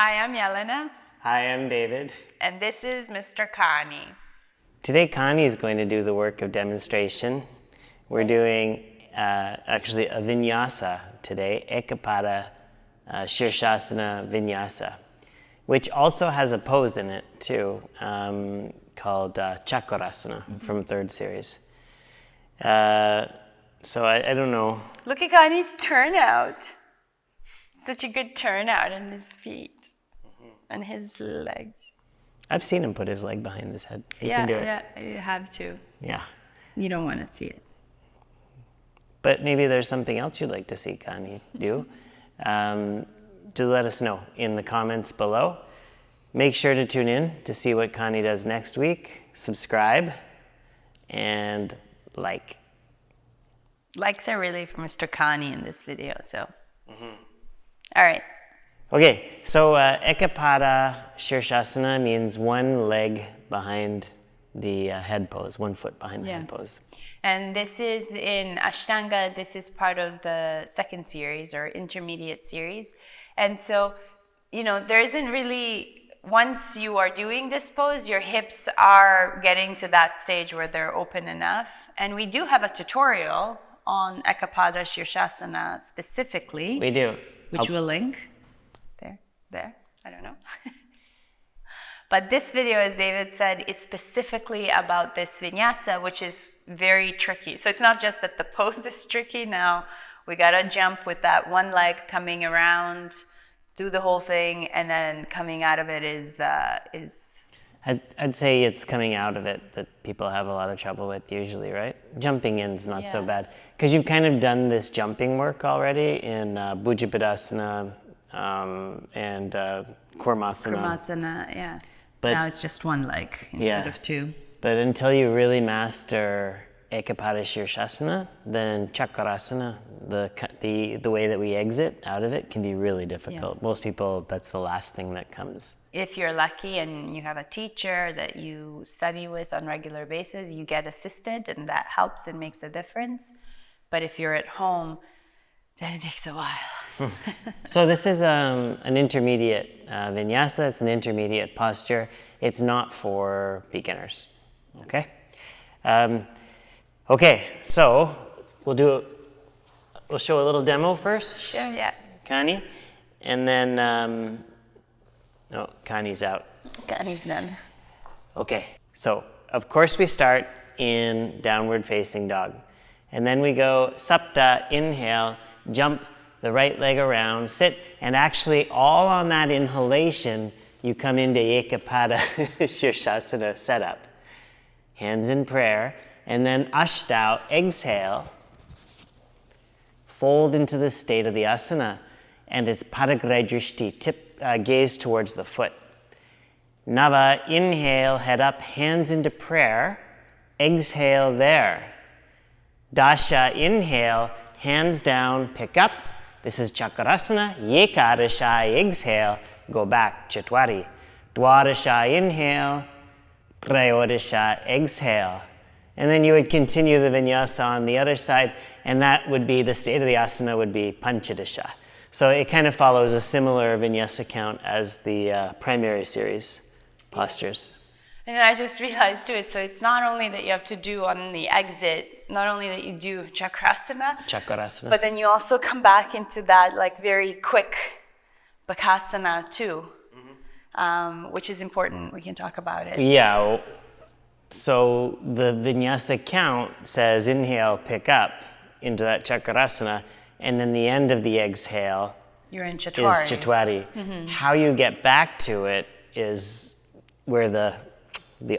Hi, I'm Jelena. Hi, I'm David. And this is Mr. Kani. Today, Connie is going to do the work of demonstration. We're doing actually a Vinyasa today, Eka Pada Sirsasana Vinyasa, which also has a pose in it too, called Chakorasana from third series. So I don't know. Look at Kani's turnout. Such a good turnout in his feet and his legs. I've seen him put his leg behind his head. He can do it. Yeah, you have to. Yeah. You don't want to see it. But maybe there's something else you'd like to see Connie do. Do let us know in the comments below. Make sure to tune in to see what Connie does next week. Subscribe and like. Likes are really for Mr. Kani in this video, so. All right. Okay, so Eka Pada Sirsasana means one leg behind the head pose, 1 foot behind the head pose. And this is in Ashtanga. This is part of the second series or intermediate series. And so, you know, there isn't really, once you are doing this pose, your hips are getting to that stage where they're open enough. And we do have a tutorial on Eka Pada Sirsasana specifically. We do. Which we'll link. There, I don't know. But this video, as David said, is specifically about this vinyasa, which is very tricky. So it's not just that the pose is tricky. Now we gotta jump with that one leg coming around, do the whole thing, and then coming out of it is. I'd say it's coming out of it that people have a lot of trouble with usually, right? Jumping in's not so bad. Because you've kind of done this jumping work already in Bhujapadasana and Kurmasana. Kurmasana, yeah. But now it's just one leg instead of two. But until you really master Eka Pada Sirsasana, then Chakorasana, the way that we exit out of it can be really difficult. Yeah. Most people, that's the last thing that comes. If you're lucky and you have a teacher that you study with on a regular basis, you get assisted and that helps and makes a difference. But if you're at home, then it takes a while. So this is an intermediate vinyasa. It's an intermediate posture. It's not for beginners, okay? Okay, so we'll show a little demo first. Sure, yeah. Connie, and then, no, Connie's out. Connie's done. Okay, so of course we start in downward facing dog. And then we go sapta, inhale, jump the right leg around, sit, and actually all on that inhalation, you come into Eka Pada Sirsasana setup. Hands in prayer, and then Ashtanga, exhale, fold into the state of the asana, and it's Padagraj gaze towards the foot. Nava, inhale, head up, hands into prayer, exhale there. Dasha, inhale, hands down, pick up. This is Chakorasana. Yekarasha, exhale, go back. Chatwari. Dwarasha, inhale. Trayorasha, exhale. And then you would continue the vinyasa on the other side, and that would be, the state of the asana would be Panchadasha. So it kind of follows a similar vinyasa count as the primary series postures. And I just realized too, so it's not only that you have to do on the exit, not only that you do Chakorasana, but then you also come back into that like very quick Bakasana too, which is important. We can talk about it. Yeah, so the vinyasa count says inhale, pick up into that Chakorasana, and then the end of the exhale You're in Chatwari. Is Chatwari. How you get back to it is where the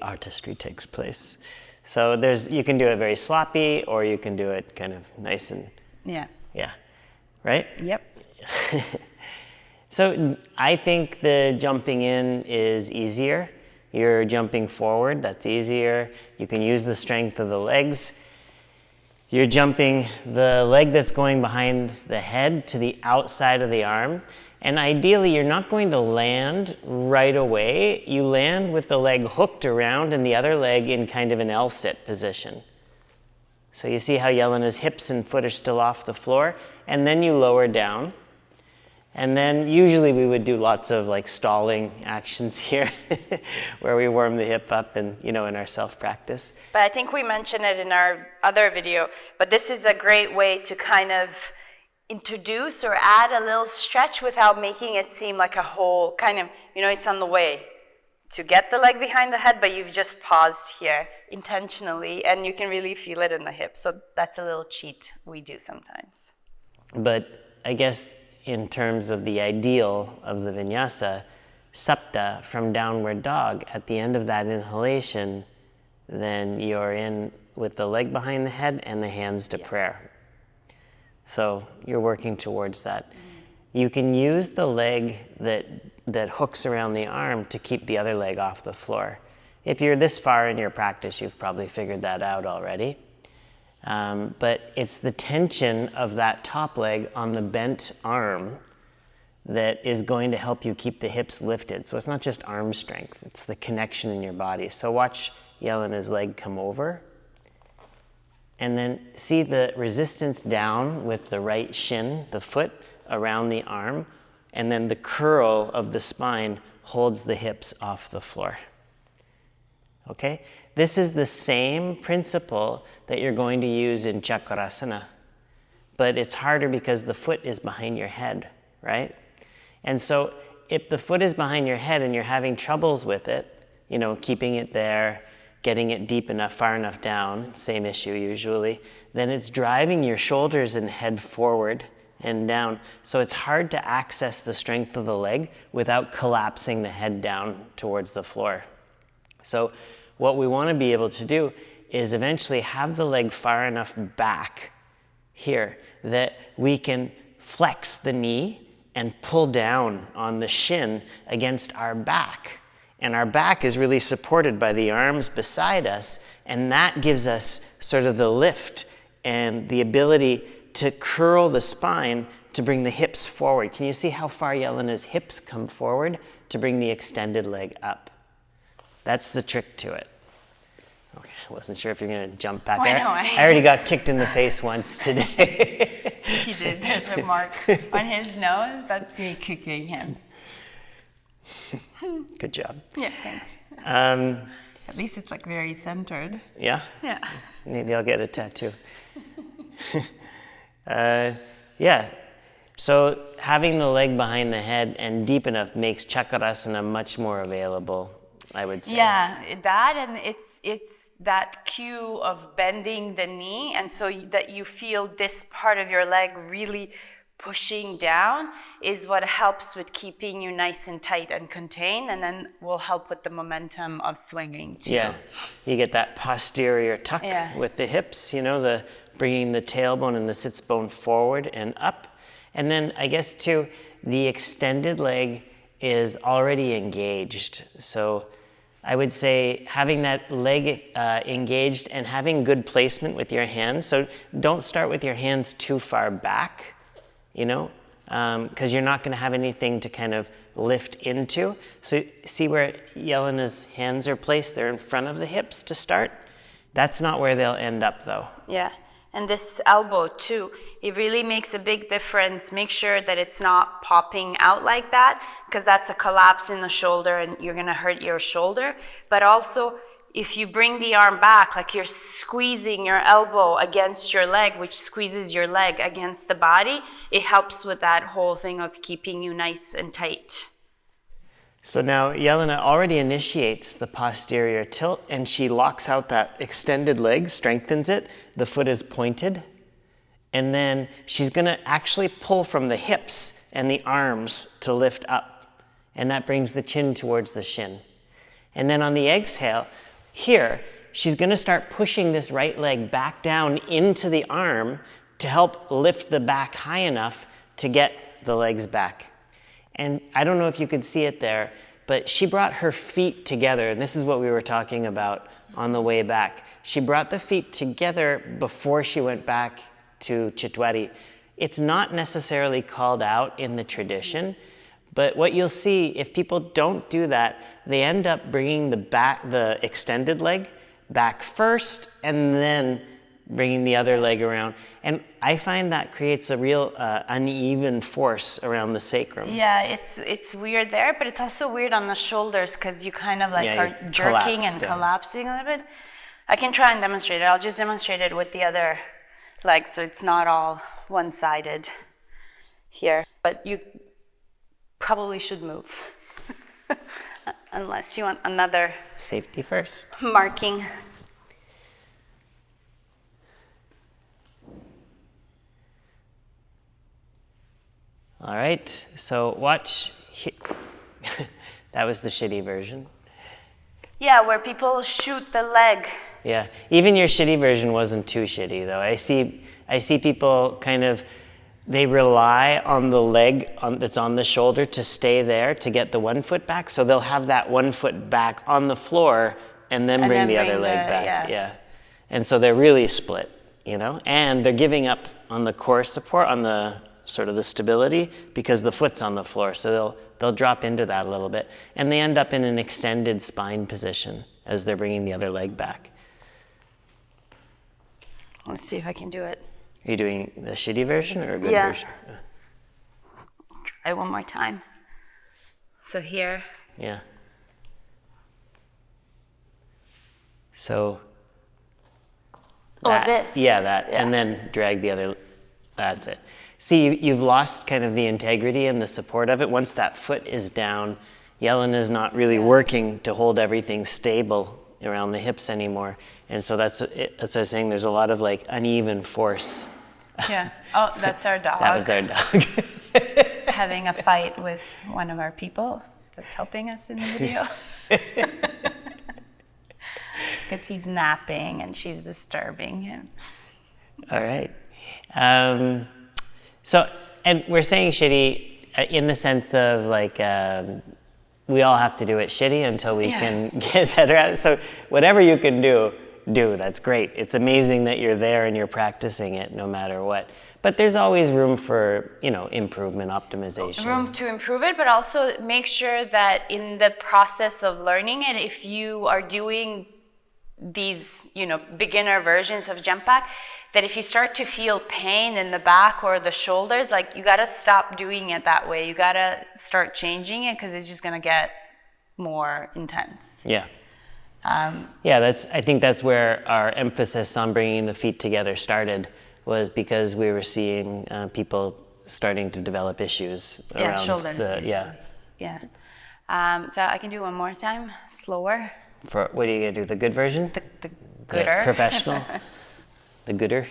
artistry takes place. So you can do it very sloppy, or you can do it kind of nice and right? Yep. So I think the jumping in is easier. You're jumping forward, that's easier. You can use the strength of the legs. You're jumping the leg that's going behind the head to the outside of the arm. And ideally, you're not going to land right away. You land with the leg hooked around and the other leg in kind of an L-sit position. So you see how Jelena's hips and foot are still off the floor, and then you lower down. And then usually we would do lots of like stalling actions here where we warm the hip up and, in our self-practice. But I think we mentioned it in our other video, but this is a great way to kind of introduce or add a little stretch without making it seem like a whole kind of, it's on the way to get the leg behind the head, but you've just paused here intentionally and you can really feel it in the hips. So that's a little cheat we do sometimes. But I guess in terms of the ideal of the vinyasa, sapta from downward dog, at the end of that inhalation, then you're in with the leg behind the head and the hands to prayer. So you're working towards that. You can use the leg that hooks around the arm to keep the other leg off the floor. If you're this far in your practice, you've probably figured that out already. But it's the tension of that top leg on the bent arm that is going to help you keep the hips lifted. So it's not just arm strength, it's the connection in your body. So watch Jelena's leg come over. And then see the resistance down with the right shin, the foot, around the arm. And then the curl of the spine holds the hips off the floor. Okay? This is the same principle that you're going to use in Chakorasana. But it's harder because the foot is behind your head, right? And so if the foot is behind your head and you're having troubles with it, keeping it there, getting it deep enough, far enough down, same issue usually, then it's driving your shoulders and head forward and down. So it's hard to access the strength of the leg without collapsing the head down towards the floor. So what we want to be able to do is eventually have the leg far enough back here that we can flex the knee and pull down on the shin against our back. And our back is really supported by the arms beside us, and that gives us sort of the lift and the ability to curl the spine to bring the hips forward. Can you see how far Jelena's hips come forward to bring the extended leg up? That's the trick to it. Okay, I wasn't sure if you're going to jump back there. I already got kicked in the face once today. He did. There's a mark on his nose. That's me kicking him. Good job. Yeah, thanks. At least it's like very centered. Yeah? Yeah. Maybe I'll get a tattoo. Yeah. So having the leg behind the head and deep enough makes Chakorasana much more available, I would say. Yeah, that and it's that cue of bending the knee, and so that you feel this part of your leg really pushing down is what helps with keeping you nice and tight and contained, and then will help with the momentum of swinging too. Yeah, you get that posterior tuck with the hips, the bringing the tailbone and the sits bone forward and up. And then I guess too, the extended leg is already engaged. So I would say having that leg engaged and having good placement with your hands. So don't start with your hands too far back, because you're not going to have anything to kind of lift into. So see where Jelena's hands are placed? They're in front of the hips to start. That's not where they'll end up though. Yeah, and this elbow too, it really makes a big difference. Make sure that it's not popping out like that, because that's a collapse in the shoulder and you're going to hurt your shoulder. But also, if you bring the arm back, like you're squeezing your elbow against your leg, which squeezes your leg against the body, it helps with that whole thing of keeping you nice and tight. So now Jelena already initiates the posterior tilt, and she locks out that extended leg, strengthens it. The foot is pointed. And then she's going to actually pull from the hips and the arms to lift up. And that brings the chin towards the shin. And then on the exhale, here, she's going to start pushing this right leg back down into the arm to help lift the back high enough to get the legs back. And I don't know if you could see it there, but she brought her feet together. And this is what we were talking about on the way back. She brought the feet together before she went back to Chitwari. It's not necessarily called out in the tradition, but what you'll see, if people don't do that, they end up bringing the extended leg back first, and then bringing the other leg around. And I find that creates a real uneven force around the sacrum. Yeah, it's weird there, but it's also weird on the shoulders because you kind of like are jerking and collapsing a little bit. I can try and demonstrate it. I'll just demonstrate it with the other leg so it's not all one-sided here. But you probably should move unless you want another safety first marking. All right, so watch. That was the shitty version. Yeah, where people shoot the leg. Yeah, even your shitty version wasn't too shitty though. I see people kind of, they rely on the leg that's on the shoulder to stay there to get the 1 foot back. So they'll have that 1 foot back on the floor and then bring the other leg back. Yeah. And so they're really split, you know, and they're giving up on the core support, on the sort of the stability, because the foot's on the floor. So they'll drop into that a little bit and they end up in an extended spine position as they're bringing the other leg back. Let's see if I can do it. Are you doing the shitty version or a good version? Try one more time. So here. Yeah. So. That, this. Yeah, that. Yeah. And then drag the other. That's it. See, you've lost kind of the integrity and the support of it. Once that foot is down, Jelena's not really working to hold everything stable around the hips anymore. And so that's what I was saying, there's a lot of like uneven force. Yeah. Oh, that's our dog. That was our dog. Having a fight with one of our people that's helping us in the video. Because he's napping and she's disturbing him. All right. So, and we're saying shitty in the sense of like, we all have to do it shitty until we can get better at it. So whatever you can do, that's great. It's amazing that you're there and you're practicing it no matter what. But there's always room for, you know, improvement, optimization. Room to improve it, but also make sure that in the process of learning it, if you are doing these, you know, beginner versions of jump back, that if you start to feel pain in the back or the shoulders, like you gotta stop doing it that way. You gotta start changing it because it's just gonna get more intense. Yeah. I think that's where our emphasis on bringing the feet together started, was because we were seeing people starting to develop issues around shoulder. Yeah. So I can do one more time, slower. For what are you gonna do? The good version? The gooder. The professional. The gooder.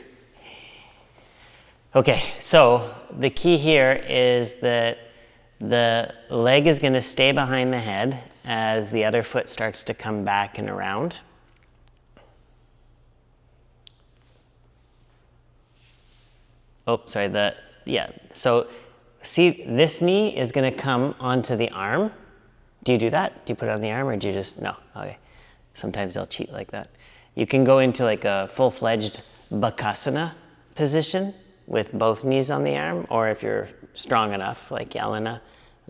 Okay, so the key here is that the leg is going to stay behind the head as the other foot starts to come back and around. Oh, sorry, so see, this knee is going to come onto the arm. Do you do that? Do you put it on the arm or do you just, no, okay. Sometimes they'll cheat like that. You can go into like a full-fledged Bakasana position with both knees on the arm, or if you're strong enough, like Jelena,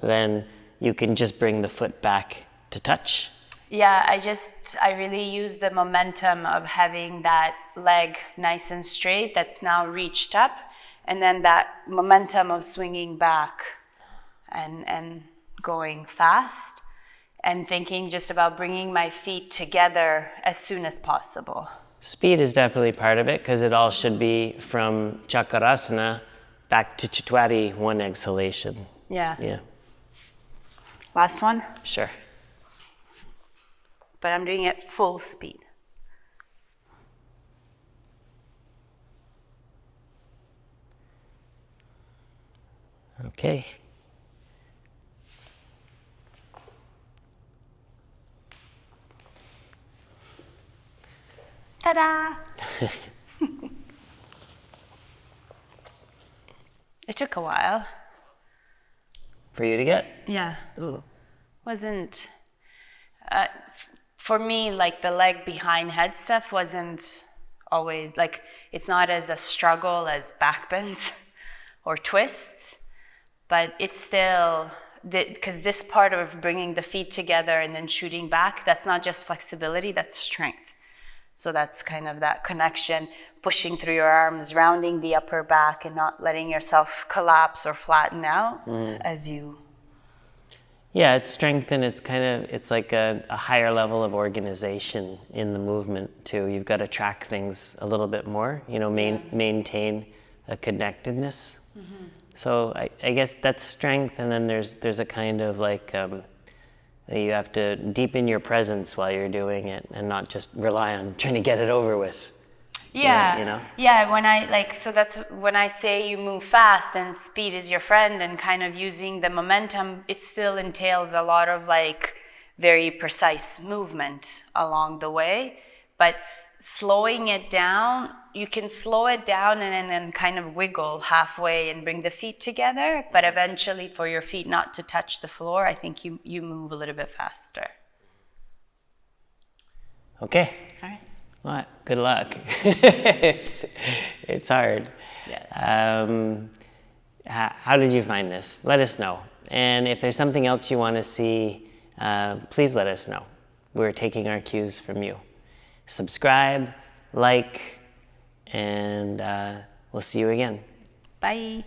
then you can just bring the foot back to touch. Yeah, I really use the momentum of having that leg nice and straight that's now reached up, and then that momentum of swinging back and going fast, and thinking just about bringing my feet together as soon as possible. Speed is definitely part of it, because it all should be from Chakorasana back to Chitwari, one exhalation. Yeah. Last one? Sure. But I'm doing it full speed. Okay. Ta-da! It took a while. For you to get? Yeah. Wasn't... for me, like the leg behind head stuff wasn't always... Like, it's not as a struggle as back bends or twists, but it's still... Because this part of bringing the feet together and then shooting back, that's not just flexibility, that's strength. So that's kind of that connection. pushing through your arms, rounding the upper back and not letting yourself collapse or flatten out as you... Yeah, it's strength, and it's like a higher level of organization in the movement too. You've got to track things a little bit more, maintain a connectedness. So I guess that's strength, and then there's a kind of like, you have to deepen your presence while you're doing it and not just rely on trying to get it over with. Yeah, yeah. So that's when I say you move fast and speed is your friend, and kind of using the momentum. It still entails a lot of like very precise movement along the way, but slowing it down, you can slow it down and then kind of wiggle halfway and bring the feet together. But eventually, for your feet not to touch the floor, I think you move a little bit faster. Okay. All right. Well, good luck. It's hard. Yes. How did you find this? Let us know. And if there's something else you want to see, please let us know. We're taking our cues from you. Subscribe, like, and we'll see you again. Bye.